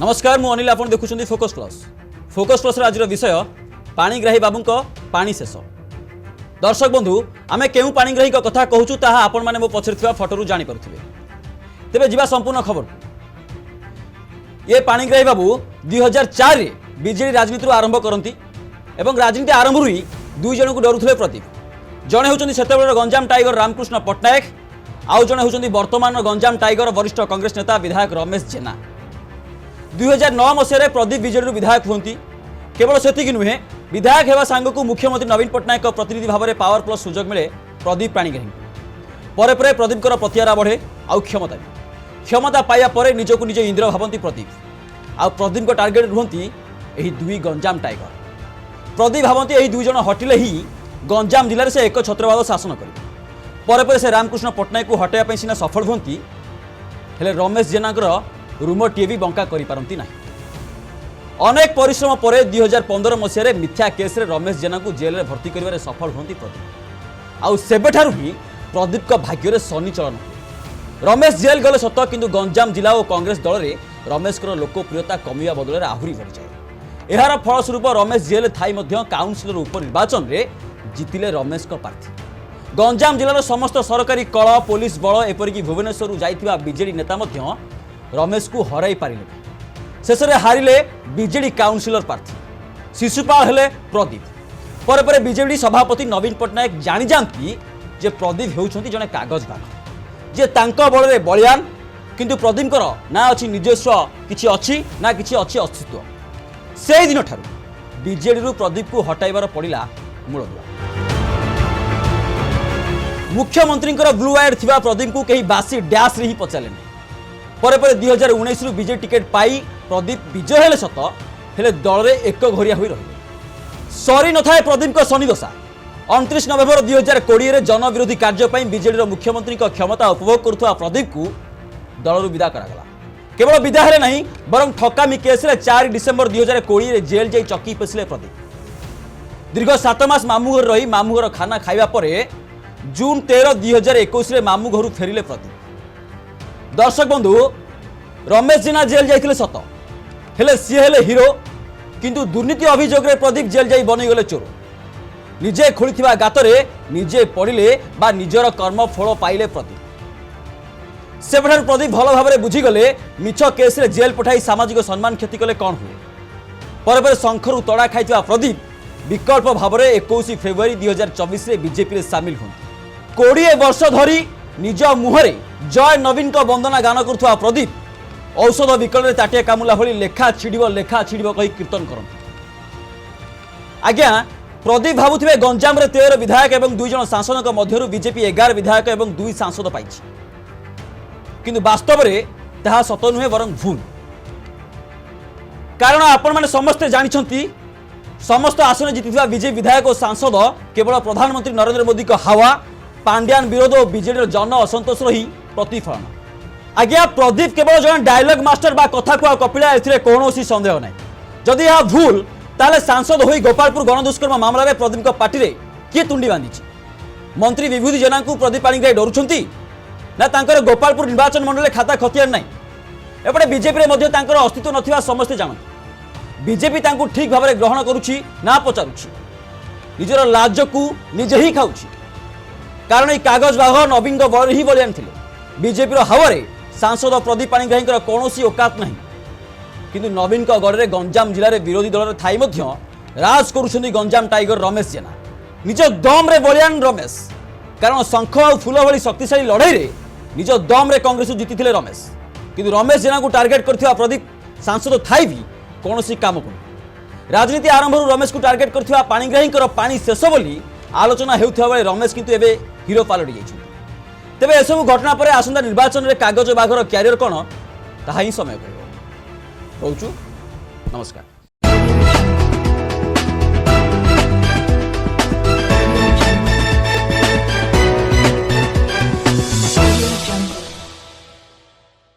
नमस्कार मु अनिल आपण देखुछन्ती फोकस प्लस आज विषय पाणीग्राही बाबू पानी शेष। दर्शक बंधु आमे केउ पाणीग्राही कथा कहूँ ताहा आपण माने मो पछरे फटोरू जानि पारुथिबे। तेबे जिबा संपूर्ण खबर। ये पाणीग्राही बाबू 2004 रे बीजेडी राजनीति आरंभ करती एवं राजनीति आरंभ ही दुई जन को डरुथिले प्रदीप। जड़े होउछन्ती सेतेबेलर गंजाम टाइगर रामकृष्ण पट्टनायक आउ जड़े होउछन्ती वर्तमान गंजाम टाइगर वरिष्ठ कांग्रेस नेता विधायक रमेश जेना। 2009 मसीह प्रदीप बीजेडी विधायक होती। केवल सेतिक नुहे विधायक हेबा सांग को मुख्यमंत्री नवीन पट्टनायक प्रतिनिधि भाव में पावर प्लस सुजोग मिले प्रदीप पाणीग्राही। परे परे प्रदीप प्रतिहारा बढ़े आउ क्षमता पाइबा परे निजको निज इंद्र भावती प्रदीप। आउ प्रदीप टार्गेट रुहंती एही दुई गंजाम टाइगर। प्रदीप भावती एही दुई जन हटिले ही गंजाम जिले से एक छत्रवाद शासन करेंगे। परे परे से रामकृष्ण पट्टनायक को हटाइबा सीना सफल होती हेले रमेश जेनाकर रूमर टीए भी बंका करि पारंती नाही। अनेक परिश्रम पर 2015 मसीह मिथ्या केस रे रमेश जेना को जेल में भर्ती करिवारे सफल होती प्रदीप। आउ सेबेठारु ही प्रदीप का भाग्य रे शनि चलन। रमेश जेल गले सत किंतु गंजाम जिला और कांग्रेस दल में रमेश लोकप्रियता कमिया बदल आहरी बढ़ी जाए। यार फलस्वरूप रमेश जेल थाई मध्य काउंसिलर उपनिर्वाचन में जितिले रमेश प्रार्थी। गंजाम जिलार समस्त सरकारी कल पुलिस बल एपरिक भुवनेश्वर जाइथिबा बीजेडी नेता मध्य रमेश को हराई पारिले। शेष में हारिले बीजेडी काउंसिलर प्रार्थी शिशुपाल हेले प्रदीप। पर पर बीजेडी सभापति नवीन पट्टनायक जानी जाती जे प्रदीप होउछंती जने कागज बाघ जे तांको बल रे बलियान। किंतु प्रदीप ना अच्छी निजस्व किछि अच्छी ना किछि अच्छी अस्तित्व। से दिन ठारू बीजेडी रु प्रदीप को हटाइबार पड़िला मूलदुआ। मुख्यमंत्री ब्लू वायर थिबा प्रदीप को कहीं बासी डैश रे ही पचारे। पर 2019 रु बीजेडी टिकेट पाई प्रदीप विजय हेले सत हेले दल रे एक घरिया होई रहिले। सरी न थाए प्रदीप शनि दशा। 29 नवेम्बर 2020 रे जनविरोधी कार्य पई बीजेडी रो मुख्यमंत्री क्षमता उपभोग करुवा प्रदीप को दल रु विदा करागला। केवल विदा हेले नहीं बरं ठकामी केस रे 4 डिसेम्बर 2020 रे जेल जाई चकी पेसिले प्रदीप। दीर्घ 7 मास मामू घर रही मामू घर खाना खाइबा परे जून 13 2021 रे मामू घर फेरिले प्रदीप। दर्शक बंधु रमेश जेना जेल जाइथिले सत हेले सी हेले हिरो किंतु दुर्नीति अभियोग रे प्रदीप जेल जाई बनी गले चोर। निजे खोलिथिबा गातरे निजे पड़िले बा निजर कर्म फल पाइले प्रदीप। सेबठार प्रदीप भल भाव में बुझीगले मिछ केस रे जेल पठाई सामाजिक सम्मान क्षति कले कौन हुए। पर पर शंखरू तड़ा खाइथिबा प्रदीप विकल्प भाव में 21 फेब्रुआरी 2024 रे बीजेपी रे सामिल होंती। 20 वर्ष धरी निज मुहरे जय नवीन को वंदना गान करुवा प्रदीप औषध विकल में ताटिया कामुला भली लेखा छिड़ब कही कीर्तन करते। आज्ञा प्रदीप भावुथिबे गंजाम रे 13 विधायक एवं 2 जन सांसद मध्य बीजेपी 11 विधायक एवं 2 सांसद पाई। किंतु वास्तव में ताहा सत नुहे बरं भूल। कारण आपण माने समस्ते जानिछंती समस्त आसन जीतिथिबा बीजेपी विधायक और सांसद केवल प्रधानमंत्री नरेंद्र मोदी को हावा पांड्यान विरोध और बीजेडी जन असंतोष ही प्रतिफलन। आज्ञा प्रदीप केवल जन डायलॉग मास्टर बा कथा कुआ कपिला एथिरे कोनोसी संदेह नै। जदि यह भूल ताले सांसद होई गोपालपुर गणदुष्कर्म मामला रे प्रदीप को पार्टी रे किए तुंडी बांधीछि। मंत्री विभूति जेना को प्रदीप पाणीग्राही डरुछंती ना तांकर गोपालपुर निर्वाचन मंडल खाता खतियार नै। एपटे बीजेपी रे मध्ये तांकर अस्तित्व नथिबा समस्ते जानନ୍ତି। बीजेपी तांको ठीक भाव में ग्रहण करुछि ना पचारुछि। निजर लाज को निजे ही खाउछि। कारण ये कागज बाघ नवीन बल ही बलियान थे। बीजेपी हावे सांसद प्रदीप पाणीग्राही कौन औकात नहीं। किंतु नवीन गढ़ में गंजाम जिले में विरोधी दल थाई राज करुछंती गंजाम टाइगर रमेश जेना। निज दम रे बलियान रमेश। कारण शंख और फूल भली शक्तिशाली लड़ाई रे निज दम रे कांग्रेस जीति रमेश। किंतु रमेश जेना को टार्गेट करथिबा प्रदीप सांसद थाई भी कौन काम को राजनीति आरंभ रमेश को टार्गेट करथिबा पाणीग्राही पानी शेष बोली आलोचना हेउथिबा बेले रमेश किंतु एबे हिरो पालटी जाइछन। तेबे एसबू घटना पर आसंता निर्वाचन में कागज बाघर क्यारियर कौन ताहा ही समय कहब। कहूँ नमस्कार।